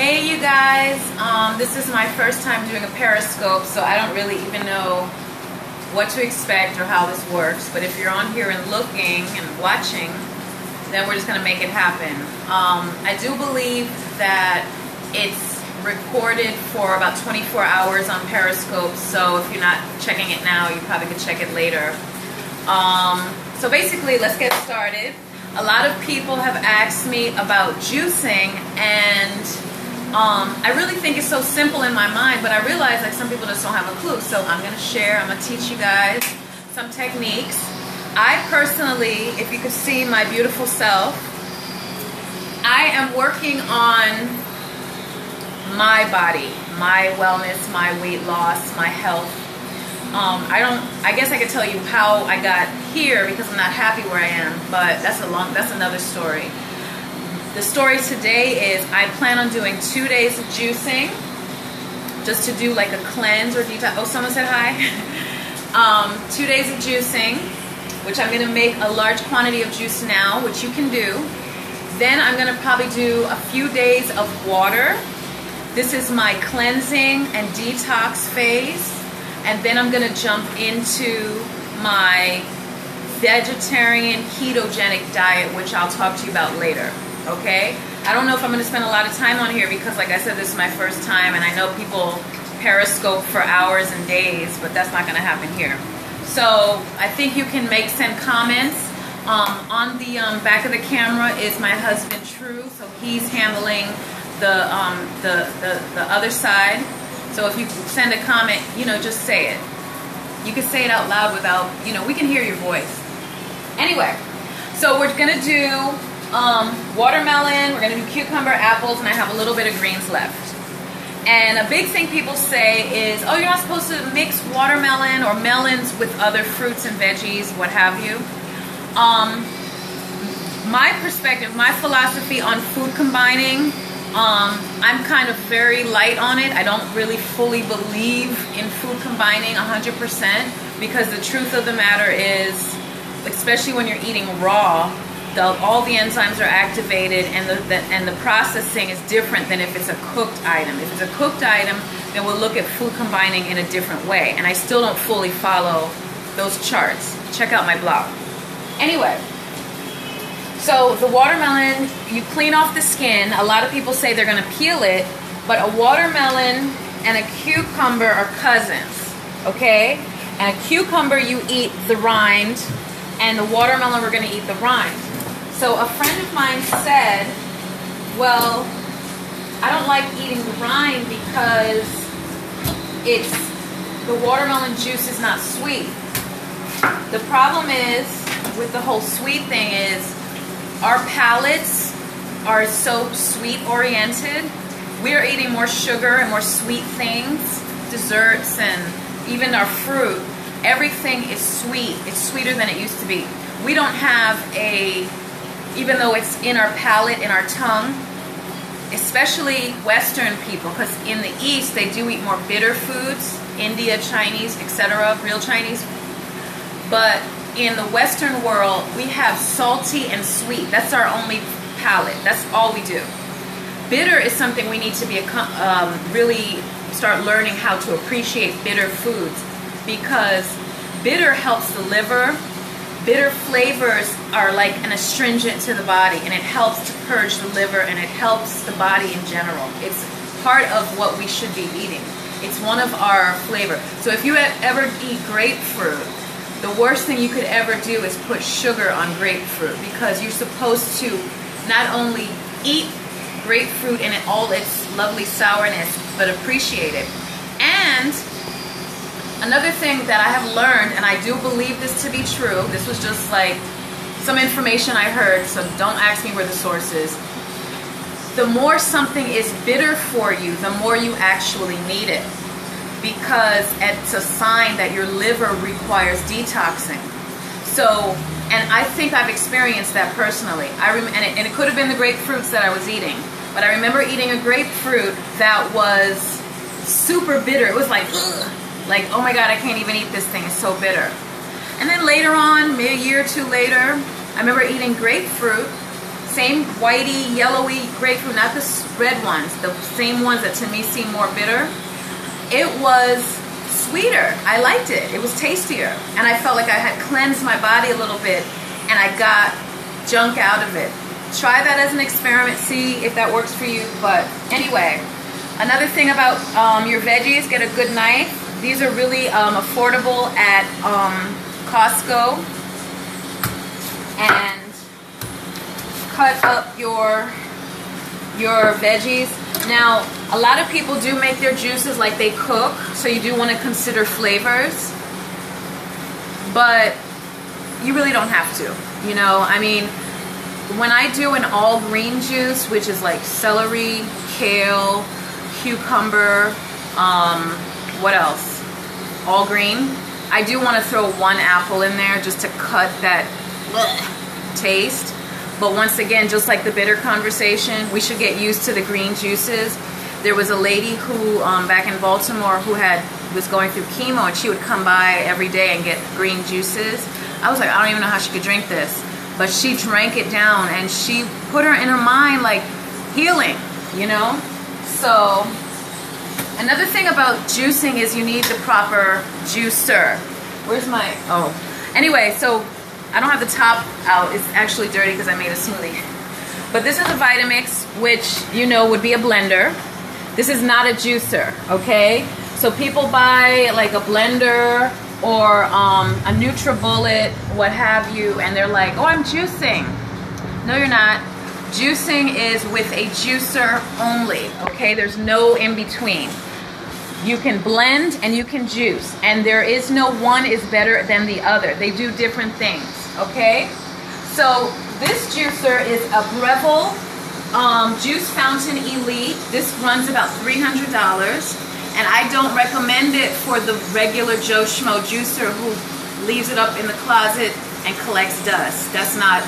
Hey you guys, this is my first time doing a Periscope, so I don't really even know what to expect or how this works, but if you're on here and looking and watching, then we're just going to make it happen. I do believe that it's recorded for about 24 hours on Periscope, so if you're not checking it now, you probably could check it later. So basically, let's get started. A lot of people have asked me about juicing, and I really think it's so simple in my mind, but I realize like some people just don't have a clue. So I'm going to share, I'm going to teach you guys some techniques. I personally, if you could see my beautiful self, I am working on my body, my wellness, my weight loss, my health. I guess I could tell you how I got here because I'm not happy where I am, but that's another story. The story today is I plan on doing 2 days of juicing, just to do like a cleanse or detox. Oh, someone said hi. 2 days of juicing, which I'm going to make a large quantity of juice now, which you can do. Then I'm going to probably do a few days of water. This is my cleansing and detox phase. And then I'm going to jump into my vegetarian ketogenic diet, which I'll talk to you about later. Okay? I don't know if I'm going to spend a lot of time on here because, like I said, this is my first time, and I know people Periscope for hours and days, but that's not going to happen here. So I think you can send comments. On the back of the camera is my husband, True, so he's handling the other side. So if you send a comment, just say it. You can say it out loud without, we can hear your voice. Anyway, so we're going to do watermelon, we're going to do cucumber, apples, and I have a little bit of greens left. And a big thing people say is, oh, you're not supposed to mix watermelon or melons with other fruits and veggies, what have you. My perspective, my philosophy on food combining, I'm kind of very light on it. I don't really fully believe in food combining 100% because the truth of the matter is, especially when you're eating raw, all the enzymes are activated, and the processing is different than if it's a cooked item. If it's a cooked item, then we'll look at food combining in a different way, and I still don't fully follow those charts. Check out my blog. Anyway, so the watermelon, you clean off the skin. A lot of people say they're going to peel it, but a watermelon and a cucumber are cousins, okay? And a cucumber, you eat the rind, and the watermelon, we're going to eat the rind. So a friend of mine said, well, I don't like eating the rind because the watermelon juice is not sweet. The problem is, with the whole sweet thing is, our palates are so sweet oriented. We're eating more sugar and more sweet things, desserts, and even our fruit. Everything is sweet. It's sweeter than it used to be. We don't have even though it's in our palate, in our tongue, especially Western people, because in the East they do eat more bitter foods, India, Chinese, etc., real Chinese. But in the Western world, we have salty and sweet. That's our only palate. That's all we do. Bitter is something we need to be really start learning how to appreciate bitter foods, because bitter helps the liver. Bitter flavors are like an astringent to the body, and it helps to purge the liver, and it helps the body in general. It's part of what we should be eating. It's one of our flavor. So if you ever eat grapefruit, the worst thing you could ever do is put sugar on grapefruit, because you're supposed to not only eat grapefruit in all its lovely sourness, but appreciate it. And another thing that I have learned, and I do believe this to be true, this was just like some information I heard, so don't ask me where the source is. The more something is bitter for you, the more you actually need it, because it's a sign that your liver requires detoxing. So, and I think I've experienced that personally. And it could have been the grapefruits that I was eating, but I remember eating a grapefruit that was super bitter. It was like, ugh. Like, oh my God, I can't even eat this thing, it's so bitter. And then later on, maybe a year or two later, I remember eating grapefruit, same whitey, yellowy grapefruit, not the red ones, the same ones that to me seem more bitter. It was sweeter. I liked it. It was tastier. And I felt like I had cleansed my body a little bit and I got junk out of it. Try that as an experiment, see if that works for you. But anyway, another thing about your veggies, get a good knife. These are really affordable at Costco. And cut up your veggies. Now, a lot of people do make their juices like they cook, so you do want to consider flavors. But you really don't have to, you know. I mean, when I do an all green juice, which is like celery, kale, cucumber, what else? All green. I do want to throw one apple in there just to cut that taste. But once again, just like the bitter conversation, we should get used to the green juices. There was a lady who, back in Baltimore, who was going through chemo, and she would come by every day and get green juices. I was like, I don't even know how she could drink this. But she drank it down, and she put her in her mind like healing, you know? So another thing about juicing is you need the proper juicer. Where's my, oh. Anyway, so I don't have the top out. It's actually dirty because I made a smoothie. But this is a Vitamix, which you know would be a blender. This is not a juicer, okay? So people buy like a blender or a NutriBullet, what have you, and they're like, oh, I'm juicing. No, you're not. Juicing is with a juicer only, okay? There's no in between. You can blend and you can juice, and there is no one is better than the other. They do different things, okay? So this juicer is a Breville Juice Fountain Elite. This runs about $300, and I don't recommend it for the regular Joe Schmo juicer who leaves it up in the closet and collects dust. That's not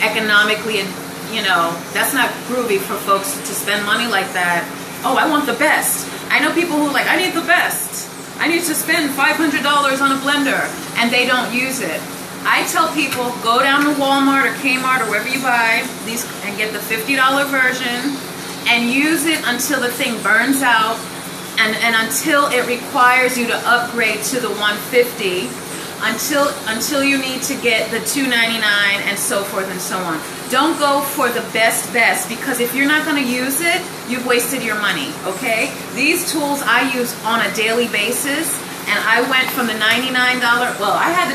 economically, you know, that's not groovy for folks to spend money like that. Oh, I want the best. I know people who are like, I need the best. I need to spend $500 on a blender, and they don't use it. I tell people, go down to Walmart or Kmart or wherever you buy these and get the $50 version and use it until the thing burns out and until it requires you to upgrade to the $150, until you need to get the $299 and so forth and so on. Don't go for the best, because if you're not going to use it, you've wasted your money, okay? These tools I use on a daily basis, and I went from the $99, well, I had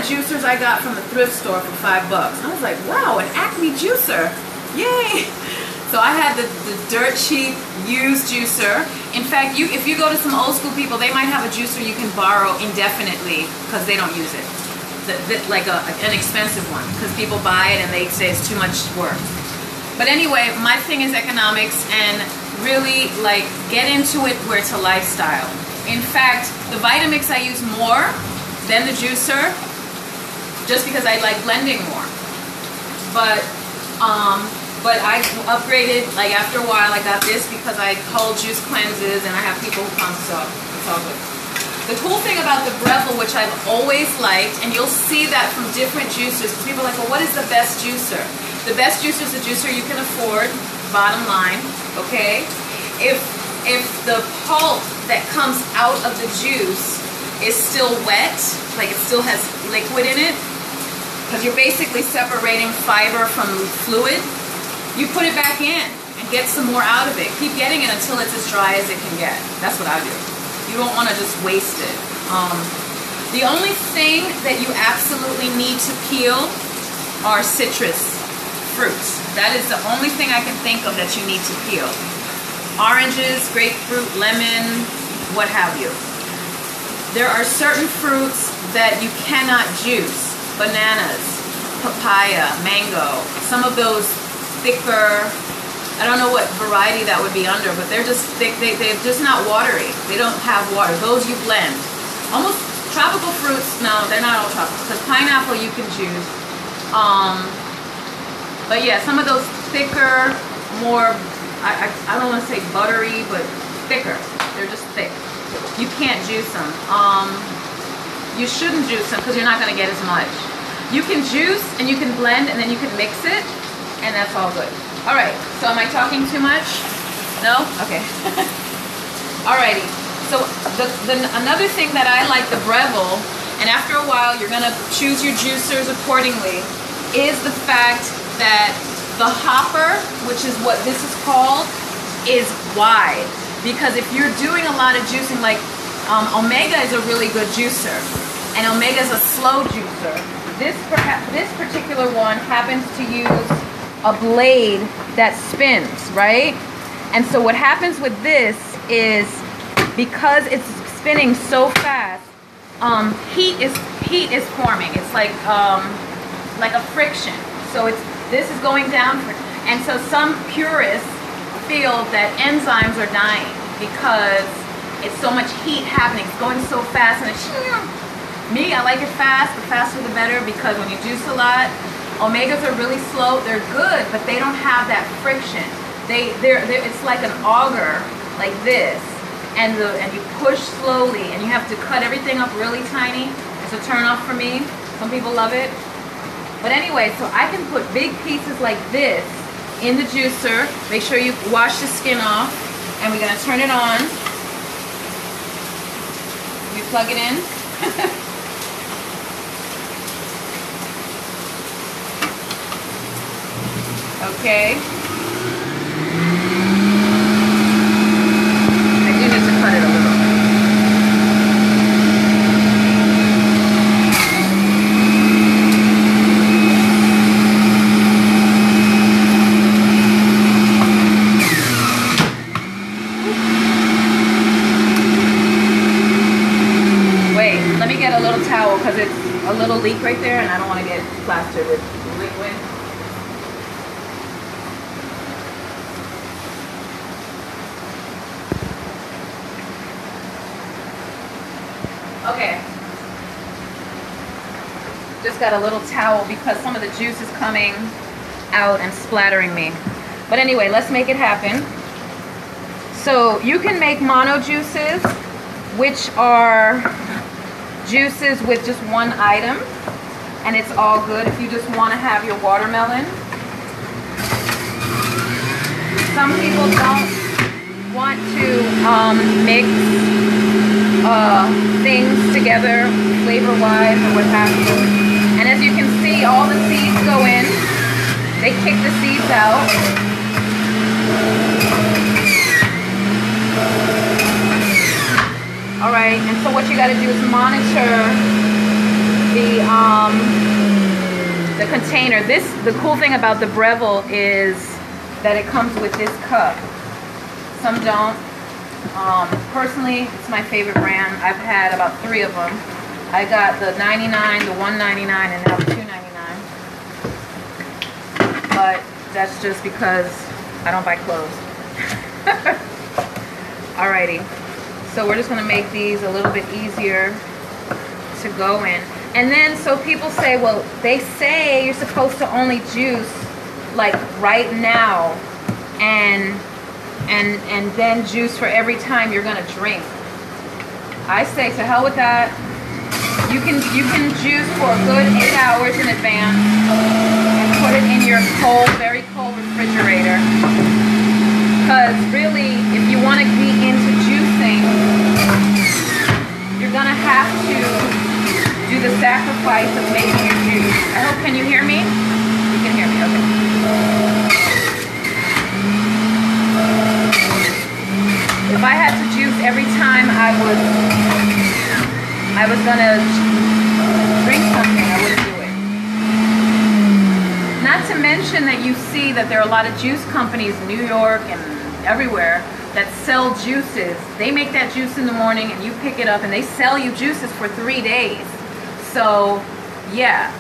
juicers I got from the thrift store for $5. I was like, wow, an Acme juicer, yay! So I had the dirt cheap used juicer. In fact, if you go to some old school people, they might have a juicer you can borrow indefinitely because they don't use it. Like an expensive one, because people buy it and they say it's too much work. But anyway, my thing is economics, and really like get into it where it's a lifestyle. In fact, the Vitamix I use more than the juicer, just because I like blending more. But I upgraded, like after a while I got this because I call juice cleanses and I have people who come, so it's all good. The cool thing about the Breville, which I've always liked, and you'll see that from different juicers, because people are like, well, what is the best juicer? The best juicer is a juicer you can afford, bottom line, okay? If the pulp that comes out of the juice is still wet, like it still has liquid in it, because you're basically separating fiber from fluid, you put it back in and get some more out of it. Keep getting it until it's as dry as it can get. That's what I do. You don't want to just waste it. The only thing that you absolutely need to peel are citrus fruits. That is the only thing I can think of that you need to peel. Oranges, grapefruit, lemon, what have you. There are certain fruits that you cannot juice. Bananas, papaya, mango, some of those thicker, I don't know what variety that would be under, but they're just thick, they're just not watery. They don't have water. Those you blend. Almost tropical fruits, no, they're not all tropical, because pineapple you can juice. But yeah, some of those thicker, more, I don't want to say buttery, but thicker. They're just thick. You can't juice them. You shouldn't juice them because you're not going to get as much. You can juice and you can blend and then you can mix it, And that's all good. All right, so am I talking too much? No? Okay. Alrighty, so another thing that I like the Breville, and after a while you're gonna choose your juicers accordingly, is the fact that the hopper, which is what this is called, is wide. Because if you're doing a lot of juicing, like Omega is a really good juicer, and Omega is a slow juicer. This particular one happens to use a blade that spins, right? And so what happens with this is, because it's spinning so fast, heat is forming. It's like a friction. So this is going down, and so some purists feel that enzymes are dying because it's so much heat happening. It's going so fast, and me, I like it fast. The faster the better, because when you juice a lot, Omegas are really slow. They're good, but they don't have that friction. It's like an auger, like this, and you push slowly, and you have to cut everything up really tiny. It's a turn off for me. Some people love it. But anyway, so I can put big pieces like this in the juicer. Make sure you wash the skin off, and we're gonna turn it on. We plug it in. Okay. I do need to cut it a little. Wait, let me get a little towel, because it's a little leak right there, and I don't want to get plastered with liquid. Okay, just got a little towel because some of the juice is coming out and splattering me. But anyway, let's make it happen. So you can make mono juices, which are juices with just one item, and it's all good if you just want to have your watermelon. Some people don't want to mix things together flavor-wise or what have you. And as you can see, all the seeds go in. They kick the seeds out. All right, and so what you got to do is monitor the container. The cool thing about the Breville is that it comes with this cup. Some don't. Personally, it's my favorite brand. I've had about 3 of them. I got the 99, the 199, and now the 299. But that's just because I don't buy clothes. Alrighty. So we're just going to make these a little bit easier to go in. And then, so people say, well, they say you're supposed to only juice like right now, and then juice for every time you're gonna drink. I say to hell with that. You can juice for a good 8 hours in advance and put it in your cold, very cold refrigerator. Because really, if you want to be into juicing, you're gonna have to do the sacrifice of making your juice. I hope, can you hear me? You can hear me, okay. If I had to juice every time I was gonna drink something, I wouldn't do it. Not to mention that you see that there are a lot of juice companies in New York and everywhere that sell juices. They make that juice in the morning and you pick it up and they sell you juices for 3 days. So yeah,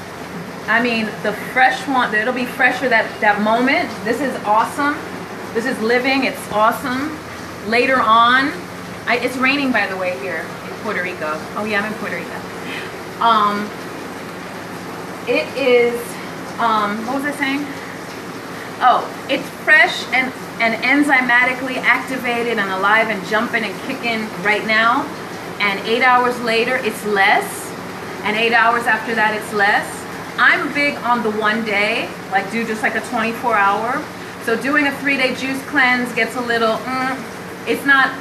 I mean, the fresh one, it'll be fresher that moment. This is awesome. This is living, it's awesome. Later on, it's raining, by the way, here in Puerto Rico. Oh yeah, I'm in Puerto Rico. It is, what was I saying? Oh, it's fresh and enzymatically activated and alive and jumping and kicking right now. And 8 hours later, it's less. And 8 hours after that, it's less. I'm big on the one day, like do just like a 24-hour. So doing a 3-day juice cleanse gets a little, it's not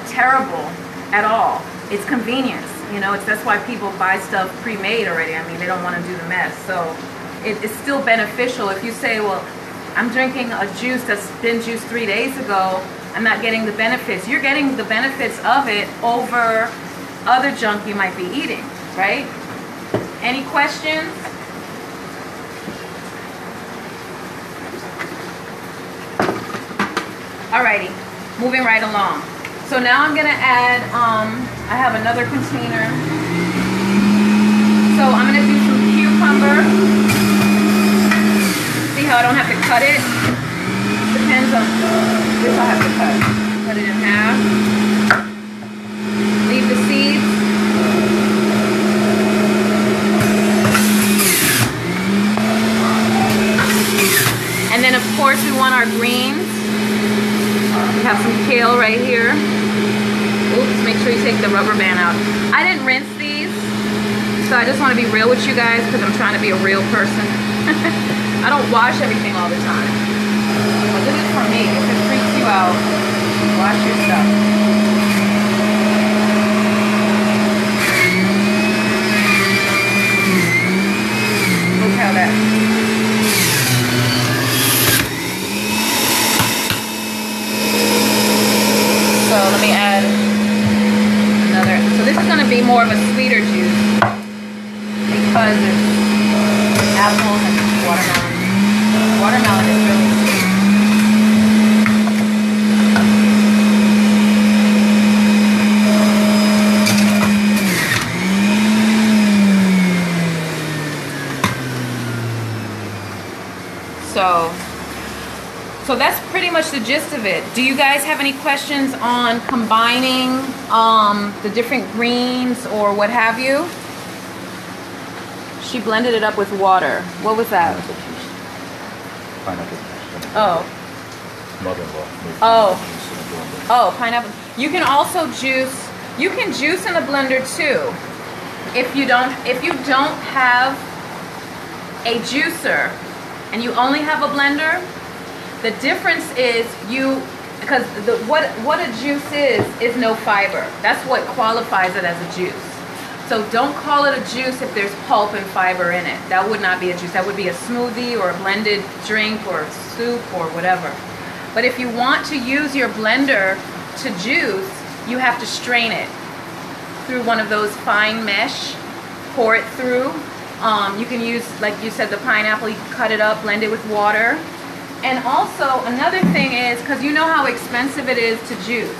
terrible at all. It's convenience, you know. That's why people buy stuff pre-made already. I mean, they don't want to do the mess. So it's still beneficial. If you say, well, I'm drinking a juice that's been juiced 3 days ago, I'm not getting the benefits. You're getting the benefits of it over other junk you might be eating, right? Any questions? Alrighty, moving right along. So now I'm gonna add, I have another container. So I'm gonna do some cucumber. See how I don't have to cut it? Depends on, this I'll have to cut. Cut it in half. Leave the seeds. And then of course we want our greens. We have some kale right here. Oops, make sure you take the rubber band out. I didn't rinse these, so I just want to be real with you guys because I'm trying to be a real person. I don't wash everything all the time. But this is for me. If it freaks you out, wash your stuff. Look how that... So let me add another. So this is going to be more of a sweeter juice because it's apples and watermelon. Watermelon is really sweet. So that's pretty much the gist of it. Do you guys have any questions on combining the different greens or what have you? She blended it up with water. What was that? Pineapple juice. Oh. Mother-in-law. Oh, pineapple. You can also juice. You can juice in the blender too. If you don't have a juicer and you only have a blender, the difference is because what a juice is no fiber. That's what qualifies it as a juice. So don't call it a juice if there's pulp and fiber in it. That would not be a juice. That would be a smoothie or a blended drink or soup or whatever. But if you want to use your blender to juice, you have to strain it through one of those fine mesh, pour it through. You can use, like you said, the pineapple, you can cut it up, blend it with water. And also, another thing is, because you know how expensive it is to juice.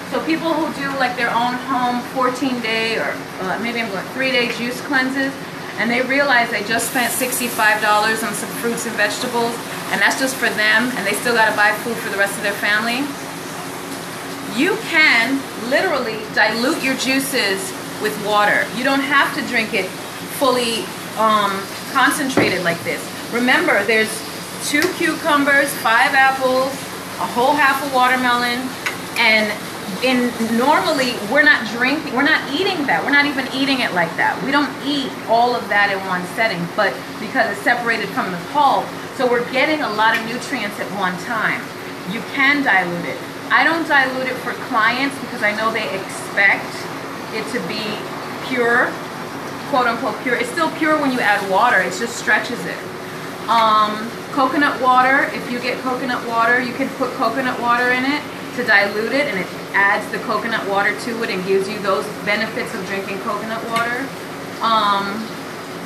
So people who do like their own home 14-day or maybe I'm going 3-day juice cleanses, and they realize they just spent $65 on some fruits and vegetables, and that's just for them, and they still got to buy food for the rest of their family. You can literally dilute your juices with water. You don't have to drink it fully concentrated like this. Remember, there's 2 cucumbers, 5 apples, a whole half a watermelon, and normally we're not eating that. We're not even eating it like that. We don't eat all of that in one setting, but because it's separated from the pulp, so we're getting a lot of nutrients at one time. You can dilute it. I don't dilute it for clients because I know they expect it to be pure, quote unquote pure. It's still pure when you add water, it just stretches it. Coconut water, if you get coconut water, you can put coconut water in it to dilute it, and it adds the coconut water to it and gives you those benefits of drinking coconut water.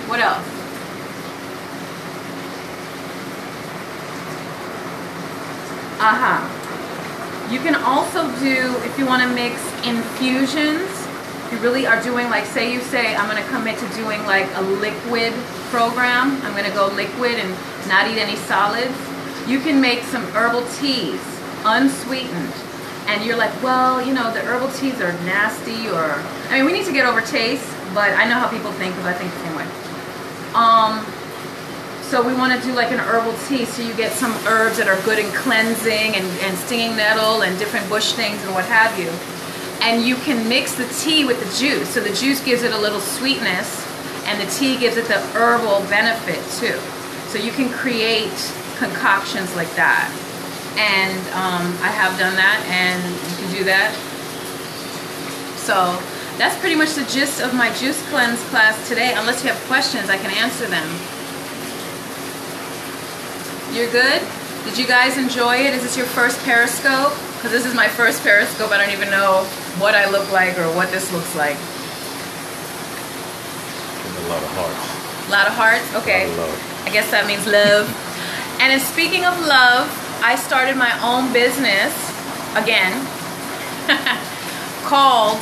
What else? You can also do, if you want to mix infusions, if you really are doing, like, say you say, I'm going to commit to doing like a liquid program, I'm going to go liquid and not eat any solids, you can make some herbal teas, unsweetened. And you're like, well, you know, the herbal teas are nasty, or, I mean, we need to get over taste, but I know how people think because I think the same way. So we want to do like an herbal tea, so you get some herbs that are good in cleansing and stinging nettle and different bush things and what have you. And you can mix the tea with the juice, so the juice gives it a little sweetness, and the tea gives it the herbal benefit too. So you can create concoctions like that. And I have done that, and you can do that. So that's pretty much the gist of my juice cleanse class today. Unless you have questions, I can answer them. You're good? Did you guys enjoy it? Is this your first Periscope? Because this is my first Periscope. I don't even know what I look like or what this looks like. A lot of hearts. A lot of hearts? Okay. A lot of love. I guess that means love. And in speaking of love, I started my own business again called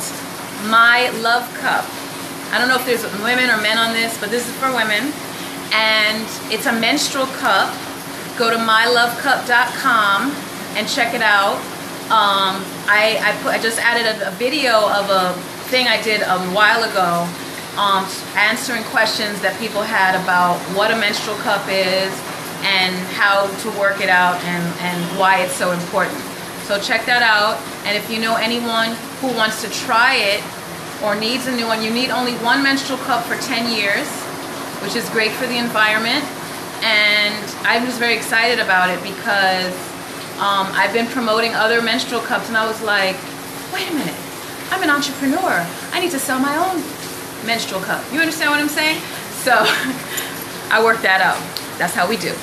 My Love Cup. I don't know if there's women or men on this, but this is for women. And it's a menstrual cup. Go to mylovecup.com and check it out. I just added a video of a thing I did a while ago, answering questions that people had about what a menstrual cup is and how to work it out and why it's so important. So check that out. And if you know anyone who wants to try it or needs a new one, you need only one menstrual cup for 10 years, which is great for the environment. And I was very excited about it because I've been promoting other menstrual cups, and I was like, wait a minute, I'm an entrepreneur. I need to sell my own menstrual cup. You understand what I'm saying? So I worked that out. That's how we do.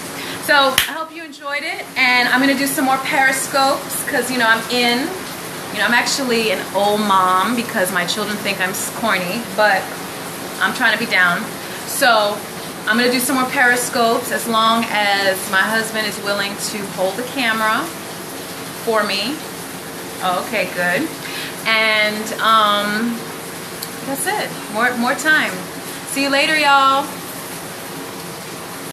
So I hope you enjoyed it, and I'm gonna do some more Periscopes because I'm actually an old mom because my children think I'm corny, but I'm trying to be down. So I'm gonna do some more Periscopes as long as my husband is willing to hold the camera for me. Okay, good. And that's it. More time. See you later, y'all.